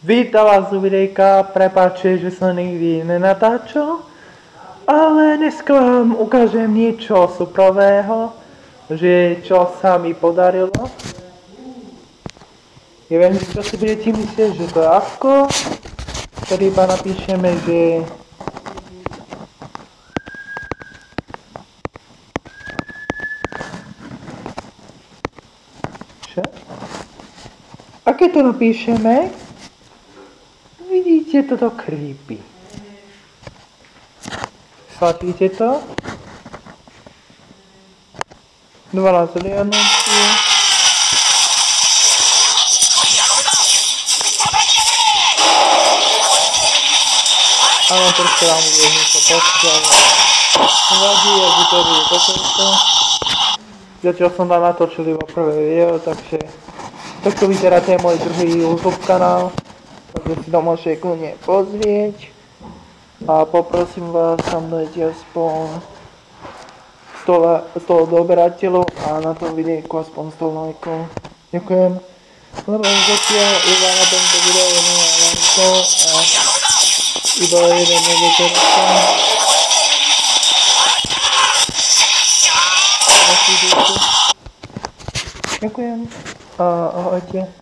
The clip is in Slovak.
Vítam vás u videjka, prepáčte, že som nikdy nenatáčal, ale dneska vám ukážem niečo suprového, že čo sa mi podarilo. Neviem, čo si budete myslieť, že to je ako, ktorý iba napíšeme, že čo? A keď to napíšeme, vidíte toto creepy. Sladíte to? 12 lianotí. Áno, trošku vám bude niečo počuť, ale nevadí, aby to bude toto. Zatiaľ som tam natočil iba prvé video, takže takto vyzeráte môj druhý YouTube kanál. Takže si to môžete kľudne pozrieť a poprosím vás, tam dojte aspoň 100 odoberateľov a na tom videjku aspoň 100 lajkov. Ďakujem. Lebo zatiaľ iba na tomto videu je 0 lajkov a iba jeden odoberateľ. Ďakujem a ahojte.